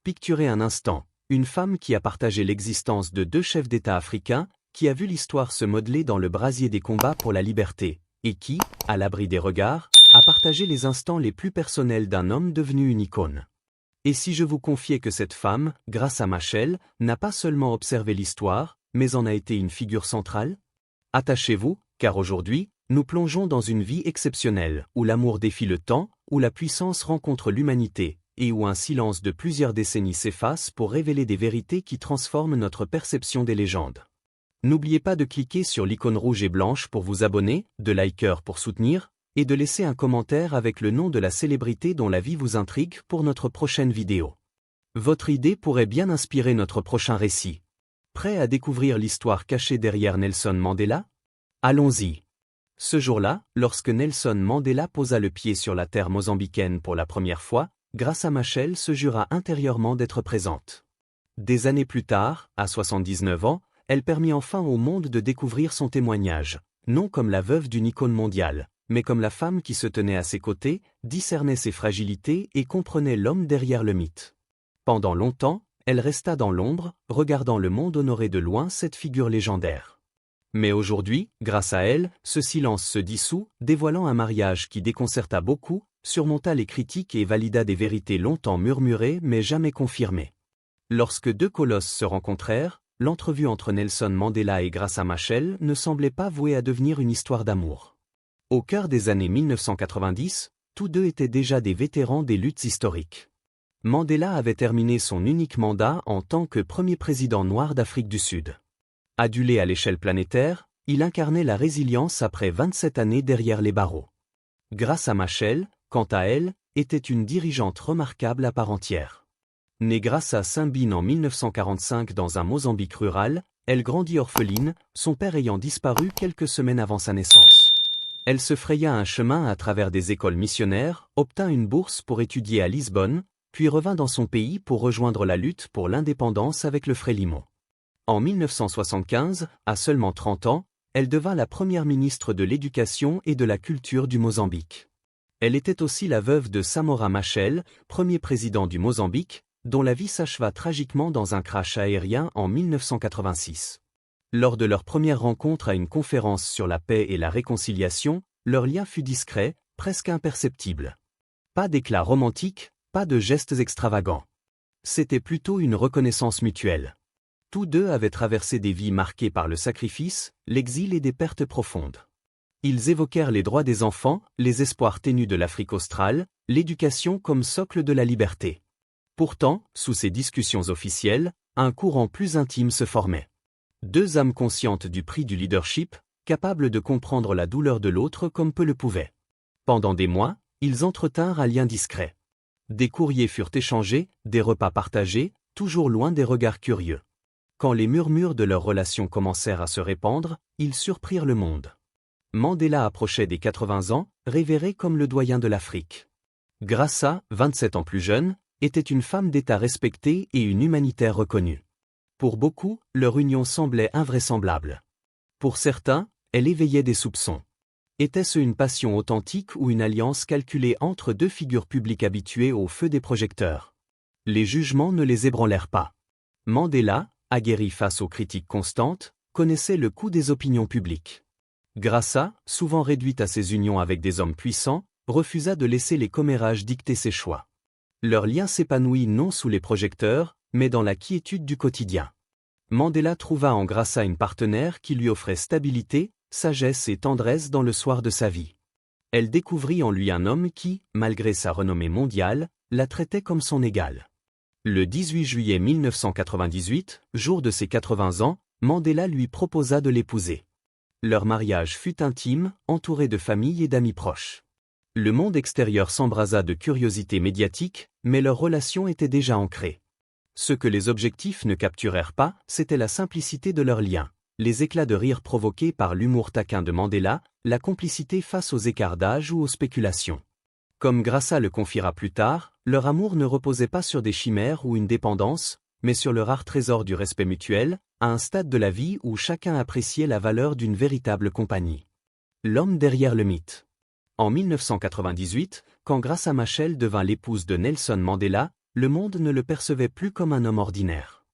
Picturez un instant, une femme qui a partagé l'existence de deux chefs d'État africains, qui a vu l'histoire se modeler dans le brasier des combats pour la liberté, et qui, à l'abri des regards, a partagé les instants les plus personnels d'un homme devenu une icône. Et si je vous confiais que cette femme, Graça Machel, n'a pas seulement observé l'histoire, mais en a été une figure centrale? Attachez-vous, car aujourd'hui, nous plongeons dans une vie exceptionnelle, où l'amour défie le temps, où la puissance rencontre l'humanité, et où un silence de plusieurs décennies s'efface pour révéler des vérités qui transforment notre perception des légendes. N'oubliez pas de cliquer sur l'icône rouge et blanche pour vous abonner, de liker pour soutenir, et de laisser un commentaire avec le nom de la célébrité dont la vie vous intrigue pour notre prochaine vidéo. Votre idée pourrait bien inspirer notre prochain récit. Prêt à découvrir l'histoire cachée derrière Nelson Mandela? Allons-y. Ce jour-là, lorsque Nelson Mandela posa le pied sur la terre mozambicaine pour la première fois, Graça Machel se jura intérieurement d'être présente. Des années plus tard, à 79 ans, elle permit enfin au monde de découvrir son témoignage, non comme la veuve d'une icône mondiale, mais comme la femme qui se tenait à ses côtés, discernait ses fragilités et comprenait l'homme derrière le mythe. Pendant longtemps, elle resta dans l'ombre, regardant le monde honorer de loin cette figure légendaire. Mais aujourd'hui, grâce à elle, ce silence se dissout, dévoilant un mariage qui déconcerta beaucoup, surmonta les critiques et valida des vérités longtemps murmurées mais jamais confirmées. Lorsque deux colosses se rencontrèrent, l'entrevue entre Nelson Mandela et Graça Machel ne semblait pas vouée à devenir une histoire d'amour. Au cœur des années 1990, tous deux étaient déjà des vétérans des luttes historiques. Mandela avait terminé son unique mandat en tant que premier président noir d'Afrique du Sud. Adulé à l'échelle planétaire, il incarnait la résilience après 27 années derrière les barreaux. Graça Machel, quant à elle, était une dirigeante remarquable à part entière. Née Graça Simbine en 1945 dans un Mozambique rural, elle grandit orpheline, son père ayant disparu quelques semaines avant sa naissance. Elle se fraya un chemin à travers des écoles missionnaires, obtint une bourse pour étudier à Lisbonne, puis revint dans son pays pour rejoindre la lutte pour l'indépendance avec le Frélimo. En 1975, à seulement 30 ans, elle devint la première ministre de l'Éducation et de la Culture du Mozambique. Elle était aussi la veuve de Samora Machel, premier président du Mozambique, dont la vie s'acheva tragiquement dans un crash aérien en 1986. Lors de leur première rencontre à une conférence sur la paix et la réconciliation, leur lien fut discret, presque imperceptible. Pas d'éclat romantique, pas de gestes extravagants. C'était plutôt une reconnaissance mutuelle. Tous deux avaient traversé des vies marquées par le sacrifice, l'exil et des pertes profondes. Ils évoquèrent les droits des enfants, les espoirs ténus de l'Afrique australe, l'éducation comme socle de la liberté. Pourtant, sous ces discussions officielles, un courant plus intime se formait. Deux âmes conscientes du prix du leadership, capables de comprendre la douleur de l'autre comme peu le pouvaient. Pendant des mois, ils entretinrent un lien discret. Des courriers furent échangés, des repas partagés, toujours loin des regards curieux. Quand les murmures de leur relation commencèrent à se répandre, ils surprirent le monde. Mandela approchait des 80 ans, révéré comme le doyen de l'Afrique. Graça, 27 ans plus jeune, était une femme d'État respectée et une humanitaire reconnue. Pour beaucoup, leur union semblait invraisemblable. Pour certains, elle éveillait des soupçons. Était-ce une passion authentique ou une alliance calculée entre deux figures publiques habituées au feu des projecteurs? Les jugements ne les ébranlèrent pas. Mandela, aguerri face aux critiques constantes, connaissait le coût des opinions publiques. Graça, souvent réduite à ses unions avec des hommes puissants, refusa de laisser les commérages dicter ses choix. Leur lien s'épanouit non sous les projecteurs, mais dans la quiétude du quotidien. Mandela trouva en Graça une partenaire qui lui offrait stabilité, sagesse et tendresse dans le soir de sa vie. Elle découvrit en lui un homme qui, malgré sa renommée mondiale, la traitait comme son égal. Le 18 juillet 1998, jour de ses 80 ans, Mandela lui proposa de l'épouser. Leur mariage fut intime, entouré de familles et d'amis proches. Le monde extérieur s'embrasa de curiosité médiatique, mais leur relation était déjà ancrée. Ce que les objectifs ne capturèrent pas, c'était la simplicité de leur lien, les éclats de rire provoqués par l'humour taquin de Mandela, la complicité face aux écarts d'âge ou aux spéculations. Comme Graça le confiera plus tard, leur amour ne reposait pas sur des chimères ou une dépendance, mais sur le rare trésor du respect mutuel, à un stade de la vie où chacun appréciait la valeur d'une véritable compagnie. L'homme derrière le mythe. En 1998, quand Graça Machel devint l'épouse de Nelson Mandela, le monde ne le percevait plus comme un homme ordinaire.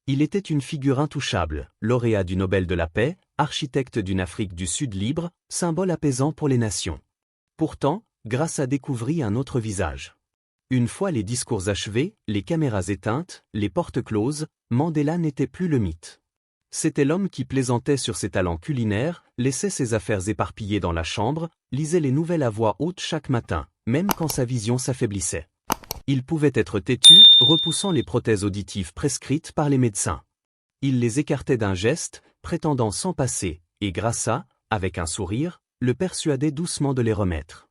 Il était une figure intouchable, lauréat du Nobel de la paix, architecte d'une Afrique du Sud libre, symbole apaisant pour les nations. Pourtant, Graça découvrit un autre visage. Une fois les discours achevés, les caméras éteintes, les portes closes, Mandela n'était plus le mythe. C'était l'homme qui plaisantait sur ses talents culinaires, laissait ses affaires éparpillées dans la chambre, lisait les nouvelles à voix haute chaque matin, même quand sa vision s'affaiblissait. Il pouvait être têtu, repoussant les prothèses auditives prescrites par les médecins. Il les écartait d'un geste, prétendant s'en passer, et Graça, avec un sourire, le persuadait doucement de les remettre.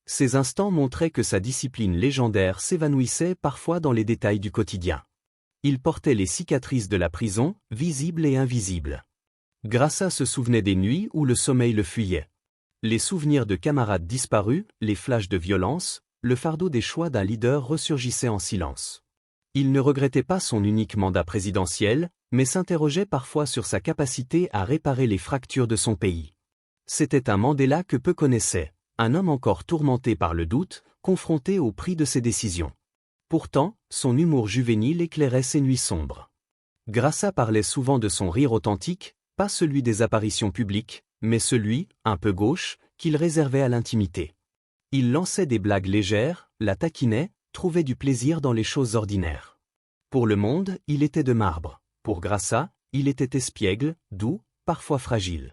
Ces instants montraient que sa discipline légendaire s'évanouissait parfois dans les détails du quotidien. Il portait les cicatrices de la prison, visibles et invisibles. Graça se souvenait des nuits où le sommeil le fuyait. Les souvenirs de camarades disparus, les flashs de violence, le fardeau des choix d'un leader ressurgissait en silence. Il ne regrettait pas son unique mandat présidentiel, mais s'interrogeait parfois sur sa capacité à réparer les fractures de son pays. C'était un Mandela que peu connaissaient, un homme encore tourmenté par le doute, confronté au prix de ses décisions. Pourtant, son humour juvénile éclairait ses nuits sombres. Graça parlait souvent de son rire authentique, pas celui des apparitions publiques, mais celui, un peu gauche, qu'il réservait à l'intimité. Il lançait des blagues légères, la taquinait, trouvait du plaisir dans les choses ordinaires. Pour le monde, il était de marbre. Pour Graça, il était espiègle, doux, parfois fragile.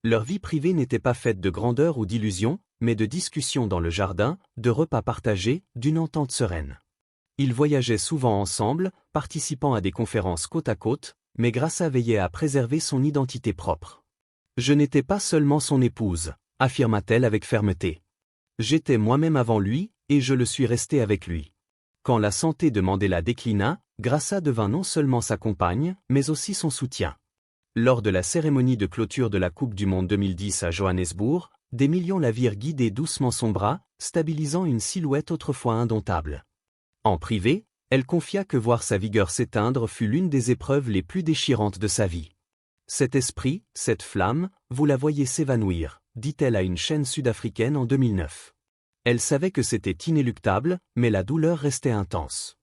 Leur vie privée n'était pas faite de grandeur ou d'illusions, mais de discussions dans le jardin, de repas partagés, d'une entente sereine. Ils voyageaient souvent ensemble, participant à des conférences côte à côte, mais Graça veillait à préserver son identité propre. « Je n'étais pas seulement son épouse », affirma-t-elle avec fermeté. « J'étais moi-même avant lui, et je le suis resté avec lui. » Quand la santé de Mandela déclina, Graça devint non seulement sa compagne, mais aussi son soutien. Lors de la cérémonie de clôture de la Coupe du Monde 2010 à Johannesburg, des millions la virent guider doucement son bras, stabilisant une silhouette autrefois indomptable. En privé, elle confia que voir sa vigueur s'éteindre fut l'une des épreuves les plus déchirantes de sa vie. « Cet esprit, cette flamme, vous la voyez s'évanouir », dit-elle à une chaîne sud-africaine en 2009. Elle savait que c'était inéluctable, mais la douleur restait intense.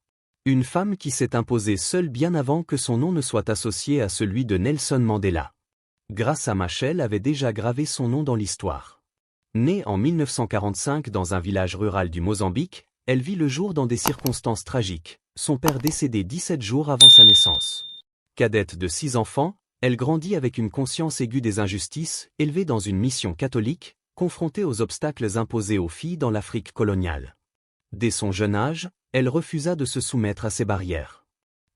Une femme qui s'est imposée seule bien avant que son nom ne soit associé à celui de Nelson Mandela. Graça Machel avait déjà gravé son nom dans l'histoire. Née en 1945 dans un village rural du Mozambique, elle vit le jour dans des circonstances tragiques, son père décédé 17 jours avant sa naissance. Cadette de 6 enfants, elle grandit avec une conscience aiguë des injustices, élevée dans une mission catholique, confrontée aux obstacles imposés aux filles dans l'Afrique coloniale. Dès son jeune âge, elle refusa de se soumettre à ces barrières.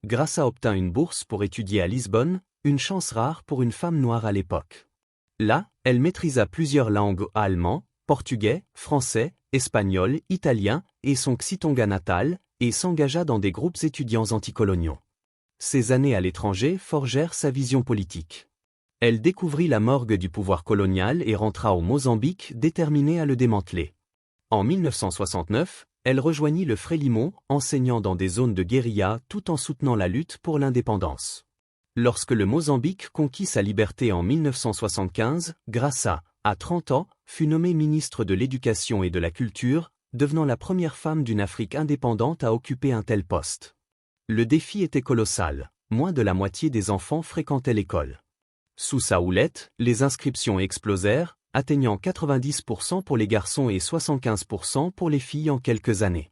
Graça obtint une bourse pour étudier à Lisbonne, une chance rare pour une femme noire à l'époque. Là, elle maîtrisa plusieurs langues allemand, portugais, français, espagnol, italien et son Xitonga natal, et s'engagea dans des groupes étudiants anticoloniaux. Ces années à l'étranger forgèrent sa vision politique. Elle découvrit la morgue du pouvoir colonial et rentra au Mozambique déterminée à le démanteler. En 1969, elle rejoignit le Frélimo, enseignant dans des zones de guérilla tout en soutenant la lutte pour l'indépendance. Lorsque le Mozambique conquit sa liberté en 1975, Graça, à 30 ans, fut nommée ministre de l'Éducation et de la Culture, devenant la première femme d'une Afrique indépendante à occuper un tel poste. Le défi était colossal, moins de la moitié des enfants fréquentaient l'école. Sous sa houlette, les inscriptions explosèrent, atteignant 90% pour les garçons et 75% pour les filles en quelques années.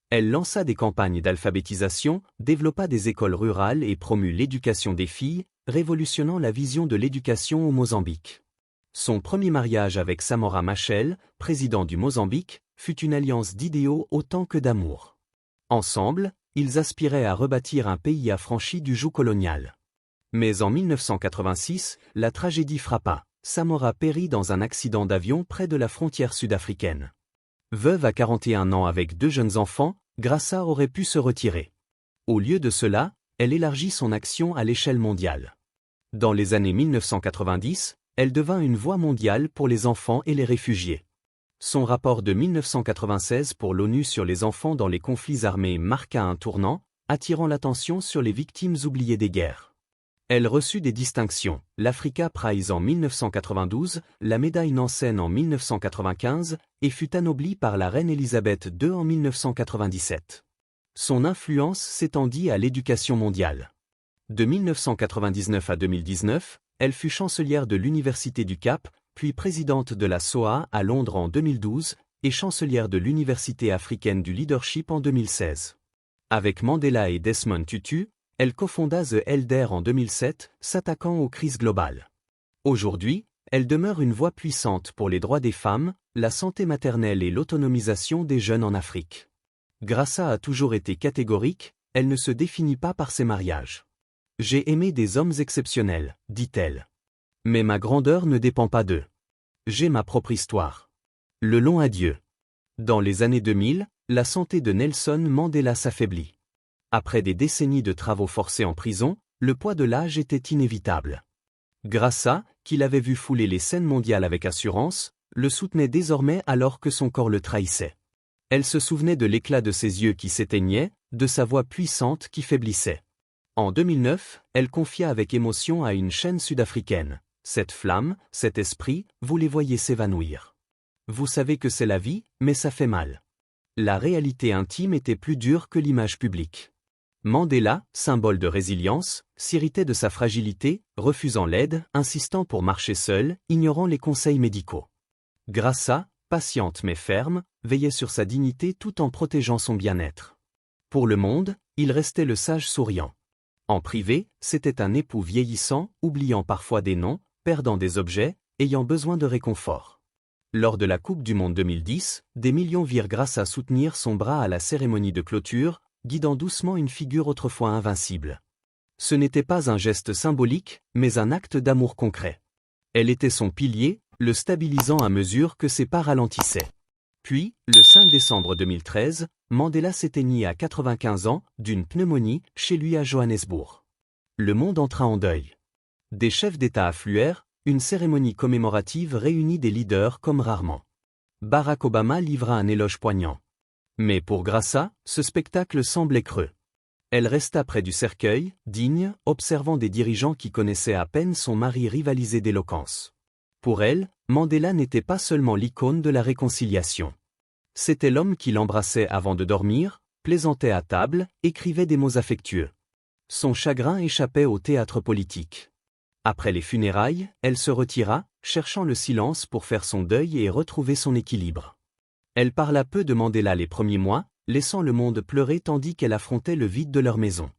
Elle lança des campagnes d'alphabétisation, développa des écoles rurales et promut l'éducation des filles, révolutionnant la vision de l'éducation au Mozambique. Son premier mariage avec Samora Machel, président du Mozambique, fut une alliance d'idéaux autant que d'amour. Ensemble, ils aspiraient à rebâtir un pays affranchi du joug colonial. Mais en 1986, la tragédie frappa. Samora périt dans un accident d'avion près de la frontière sud-africaine. Veuve à 41 ans avec 2 jeunes enfants, Graça aurait pu se retirer. Au lieu de cela, elle élargit son action à l'échelle mondiale. Dans les années 1990, elle devint une voix mondiale pour les enfants et les réfugiés. Son rapport de 1996 pour l'ONU sur les enfants dans les conflits armés marqua un tournant, attirant l'attention sur les victimes oubliées des guerres. Elle reçut des distinctions, l'Africa Prize en 1992, la médaille Nansen en 1995, et fut anoblie par la reine Elisabeth II en 1997. Son influence s'étendit à l'éducation mondiale. De 1999 à 2019, elle fut chancelière de l'Université du Cap, puis présidente de la SOA à Londres en 2012 et chancelière de l'Université africaine du leadership en 2016. Avec Mandela et Desmond Tutu, elle cofonda The Elder en 2007, s'attaquant aux crises globales. Aujourd'hui, elle demeure une voix puissante pour les droits des femmes, la santé maternelle et l'autonomisation des jeunes en Afrique. Graça a toujours été catégorique, elle ne se définit pas par ses mariages. « J'ai aimé des hommes exceptionnels », dit-elle. Mais ma grandeur ne dépend pas d'eux. J'ai ma propre histoire. Le long adieu. Dans les années 2000, la santé de Nelson Mandela s'affaiblit. Après des décennies de travaux forcés en prison, le poids de l'âge était inévitable. Graça, qu'il avait vu fouler les scènes mondiales avec assurance, le soutenait désormais alors que son corps le trahissait. Elle se souvenait de l'éclat de ses yeux qui s'éteignaient, de sa voix puissante qui faiblissait. En 2009, elle confia avec émotion à une chaîne sud-africaine. Cette flamme, cet esprit, vous les voyez s'évanouir. Vous savez que c'est la vie, mais ça fait mal. La réalité intime était plus dure que l'image publique. Mandela, symbole de résilience, s'irritait de sa fragilité, refusant l'aide, insistant pour marcher seul, ignorant les conseils médicaux. Graça, patiente mais ferme, veillait sur sa dignité tout en protégeant son bien-être. Pour le monde, il restait le sage souriant. En privé, c'était un époux vieillissant, oubliant parfois des noms, perdant des objets, ayant besoin de réconfort. Lors de la Coupe du Monde 2010, des millions virent Graça soutenir son bras à la cérémonie de clôture, guidant doucement une figure autrefois invincible. Ce n'était pas un geste symbolique, mais un acte d'amour concret. Elle était son pilier, le stabilisant à mesure que ses pas ralentissaient. Puis, le 5 décembre 2013, Mandela s'éteignit à 95 ans, d'une pneumonie, chez lui à Johannesburg. Le monde entra en deuil. Des chefs d'État affluèrent, une cérémonie commémorative réunit des leaders comme rarement. Barack Obama livra un éloge poignant. Mais pour Graça, ce spectacle semblait creux. Elle resta près du cercueil, digne, observant des dirigeants qui connaissaient à peine son mari rivaliser d'éloquence. Pour elle, Mandela n'était pas seulement l'icône de la réconciliation. C'était l'homme qui l'embrassait avant de dormir, plaisantait à table, écrivait des mots affectueux. Son chagrin échappait au théâtre politique. Après les funérailles, elle se retira, cherchant le silence pour faire son deuil et retrouver son équilibre. Elle parla peu de Mandela les premiers mois, laissant le monde pleurer tandis qu'elle affrontait le vide de leur maison.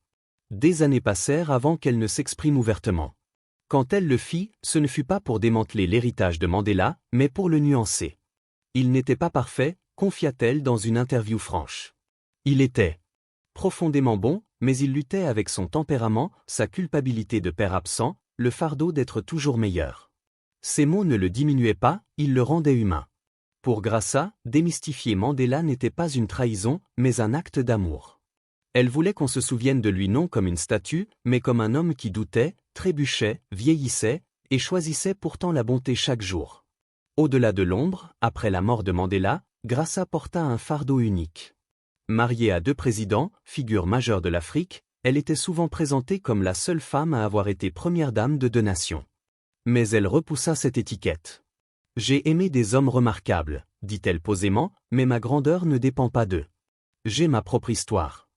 Des années passèrent avant qu'elle ne s'exprime ouvertement. Quand elle le fit, ce ne fut pas pour démanteler l'héritage de Mandela, mais pour le nuancer. Il n'était pas parfait, confia-t-elle dans une interview franche. Il était profondément bon, mais il luttait avec son tempérament, sa culpabilité de père absent, le fardeau d'être toujours meilleur. Ces mots ne le diminuaient pas, ils le rendaient humain. Pour Graça, démystifier Mandela n'était pas une trahison, mais un acte d'amour. Elle voulait qu'on se souvienne de lui non comme une statue, mais comme un homme qui doutait, trébuchait, vieillissait, et choisissait pourtant la bonté chaque jour. Au-delà de l'ombre, après la mort de Mandela, Graça porta un fardeau unique. Mariée à 2 présidents, figure majeure de l'Afrique, elle était souvent présentée comme la seule femme à avoir été première dame de 2 nations. Mais elle repoussa cette étiquette. « J'ai aimé des hommes remarquables, dit-elle posément, mais ma grandeur ne dépend pas d'eux. J'ai ma propre histoire. »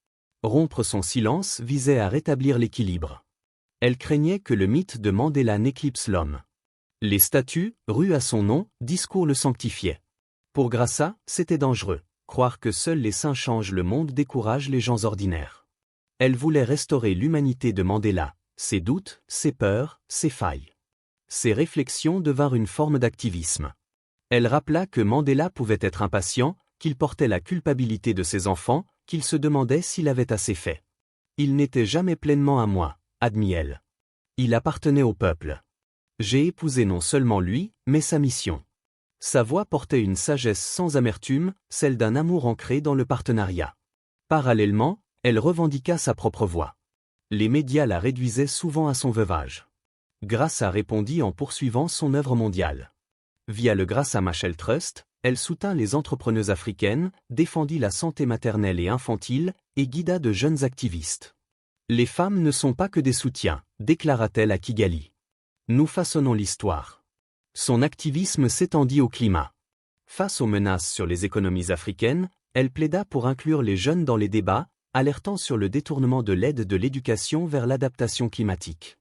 Rompre son silence visait à rétablir l'équilibre. Elle craignait que le mythe de Mandela n'éclipse l'homme. Les statues, rues à son nom, discours le sanctifiaient. Pour Graça, c'était dangereux. Croire que seuls les saints changent le monde décourage les gens ordinaires. Elle voulait restaurer l'humanité de Mandela, ses doutes, ses peurs, ses failles. Ses réflexions devinrent une forme d'activisme. Elle rappela que Mandela pouvait être impatient, qu'il portait la culpabilité de ses enfants, qu'il se demandait s'il avait assez fait. Il n'était jamais pleinement à moi, admit-elle. Il appartenait au peuple. J'ai épousé non seulement lui, mais sa mission. Sa voix portait une sagesse sans amertume, celle d'un amour ancré dans le partenariat. Parallèlement, elle revendiqua sa propre voix. Les médias la réduisaient souvent à son veuvage. Graça répondit en poursuivant son œuvre mondiale. Via le Graça Machel Trust, elle soutint les entrepreneuses africaines, défendit la santé maternelle et infantile, et guida de jeunes activistes. Les femmes ne sont pas que des soutiens, déclara-t-elle à Kigali. Nous façonnons l'histoire. Son activisme s'étendit au climat. Face aux menaces sur les économies africaines, elle plaida pour inclure les jeunes dans les débats, alertant sur le détournement de l'aide de l'éducation vers l'adaptation climatique.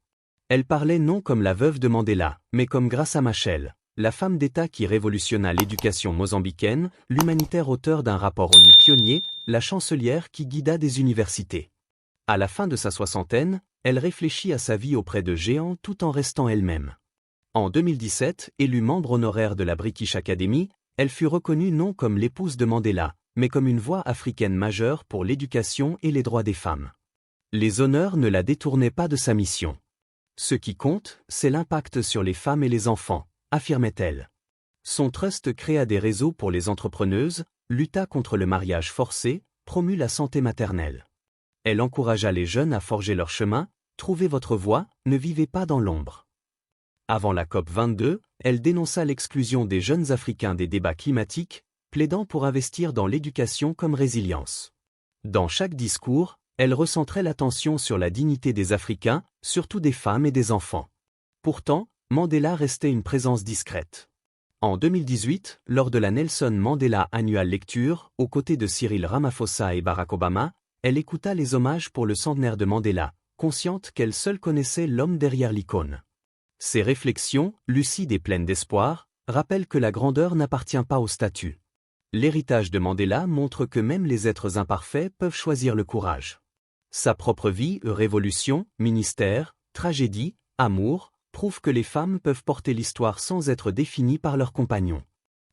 Elle parlait non comme la veuve de Mandela, mais comme Graça Machel, la femme d'État qui révolutionna l'éducation mozambicaine, l'humanitaire auteur d'un rapport ONU pionnier, la chancelière qui guida des universités. À la fin de sa soixantaine, elle réfléchit à sa vie auprès de géants tout en restant elle-même. En 2017, élue membre honoraire de la British Academy, elle fut reconnue non comme l'épouse de Mandela, mais comme une voix africaine majeure pour l'éducation et les droits des femmes. Les honneurs ne la détournaient pas de sa mission. Ce qui compte, c'est l'impact sur les femmes et les enfants, affirmait-elle. Son trust créa des réseaux pour les entrepreneuses, lutta contre le mariage forcé, promut la santé maternelle. Elle encouragea les jeunes à forger leur chemin, trouvez votre voie, ne vivez pas dans l'ombre. Avant la COP22, elle dénonça l'exclusion des jeunes Africains des débats climatiques, plaidant pour investir dans l'éducation comme résilience. Dans chaque discours, elle recentrait l'attention sur la dignité des Africains, surtout des femmes et des enfants. Pourtant, Mandela restait une présence discrète. En 2018, lors de la Nelson Mandela Annual Lecture, aux côtés de Cyril Ramaphosa et Barack Obama, elle écouta les hommages pour le centenaire de Mandela, consciente qu'elle seule connaissait l'homme derrière l'icône. Ses réflexions, lucides et pleines d'espoir, rappellent que la grandeur n'appartient pas au statut. L'héritage de Mandela montre que même les êtres imparfaits peuvent choisir le courage. Sa propre vie, révolution, ministère, tragédie, amour, prouve que les femmes peuvent porter l'histoire sans être définies par leurs compagnons.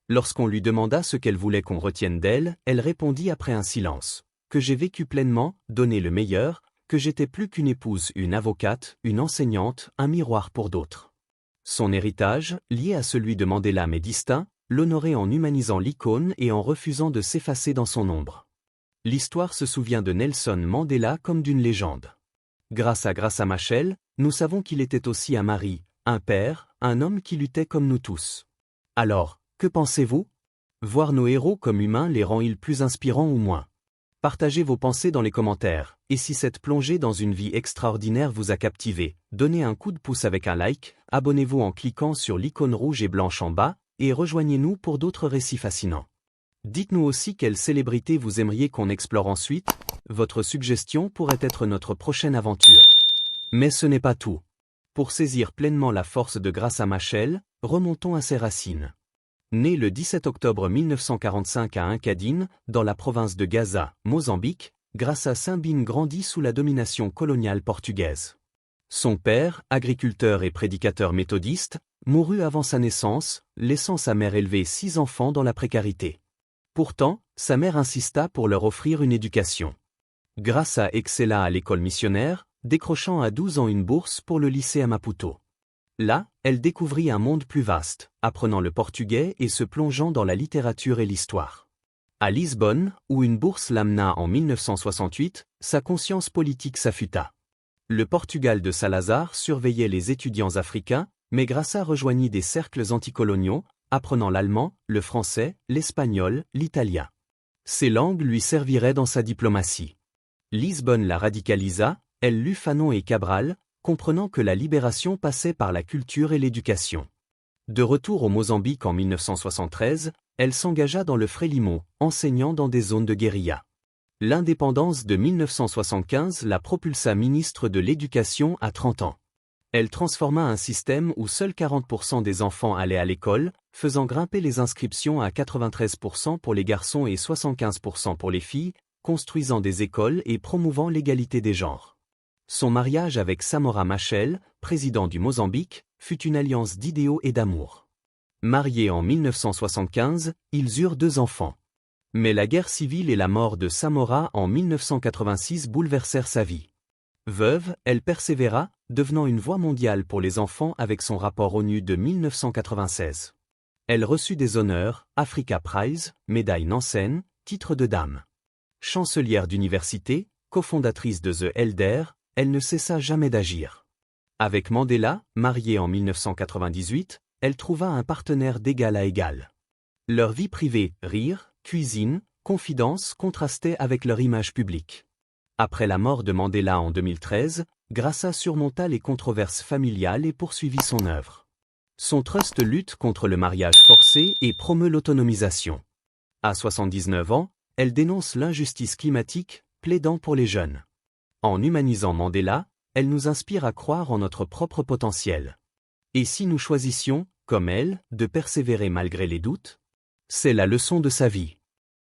Lorsqu'on lui demanda ce qu'elle voulait qu'on retienne d'elle, elle répondit après un silence, que j'ai vécu pleinement, donné le meilleur, que j'étais plus qu'une épouse, une avocate, une enseignante, un miroir pour d'autres. Son héritage, lié à celui de Mandela mais distinct, l'honorait en humanisant l'icône et en refusant de s'effacer dans son ombre. L'histoire se souvient de Nelson Mandela comme d'une légende. Grâce à Graça Machel, nous savons qu'il était aussi un mari, un père, un homme qui luttait comme nous tous. Alors, que pensez-vous? Voir nos héros comme humains les rend-ils plus inspirants ou moins? Partagez vos pensées dans les commentaires, et si cette plongée dans une vie extraordinaire vous a captivé, donnez un coup de pouce avec un like, abonnez-vous en cliquant sur l'icône rouge et blanche en bas, et rejoignez-nous pour d'autres récits fascinants. Dites-nous aussi quelle célébrité vous aimeriez qu'on explore ensuite, votre suggestion pourrait être notre prochaine aventure. Mais ce n'est pas tout. Pour saisir pleinement la force de Graça Machel, remontons à ses racines. Né le 17 octobre 1945 à Ankadine, dans la province de Gaza, Mozambique, Graça Simbine grandit sous la domination coloniale portugaise. Son père, agriculteur et prédicateur méthodiste, mourut avant sa naissance, laissant sa mère élever 6 enfants dans la précarité. Pourtant, sa mère insista pour leur offrir une éducation. Graça excella à l'école missionnaire, décrochant à 12 ans une bourse pour le lycée à Maputo. Là, elle découvrit un monde plus vaste, apprenant le portugais et se plongeant dans la littérature et l'histoire. À Lisbonne, où une bourse l'amena en 1968, sa conscience politique s'affûta. Le Portugal de Salazar surveillait les étudiants africains, mais Graça rejoignit des cercles anticoloniaux, apprenant l'allemand, le français, l'espagnol, l'italien. Ces langues lui serviraient dans sa diplomatie. Lisbonne la radicalisa, elle lut Fanon et Cabral, comprenant que la libération passait par la culture et l'éducation. De retour au Mozambique en 1973, elle s'engagea dans le Frélimo, enseignant dans des zones de guérilla. L'indépendance de 1975 la propulsa ministre de l'Éducation à 30 ans. Elle transforma un système où seuls 40% des enfants allaient à l'école, faisant grimper les inscriptions à 93% pour les garçons et 75% pour les filles, construisant des écoles et promouvant l'égalité des genres. Son mariage avec Samora Machel, président du Mozambique, fut une alliance d'idéaux et d'amour. Mariés en 1975, ils eurent 2 enfants. Mais la guerre civile et la mort de Samora en 1986 bouleversèrent sa vie. Veuve, elle persévéra, devenant une voix mondiale pour les enfants avec son rapport ONU de 1996. Elle reçut des honneurs, Africa Prize, médaille Nansen, titre de dame. Chancelière d'université, cofondatrice de The Elder, elle ne cessa jamais d'agir. Avec Mandela, mariée en 1998, elle trouva un partenaire d'égal à égal. Leur vie privée, rire, cuisine, confidence contrastaient avec leur image publique. Après la mort de Mandela en 2013, Graça surmonta les controverses familiales et poursuivit son œuvre. Son trust lutte contre le mariage forcé et promeut l'autonomisation. À 79 ans, elle dénonce l'injustice climatique, plaidant pour les jeunes. En humanisant Mandela, elle nous inspire à croire en notre propre potentiel. Et si nous choisissions, comme elle, de persévérer malgré les doutes? C'est la leçon de sa vie.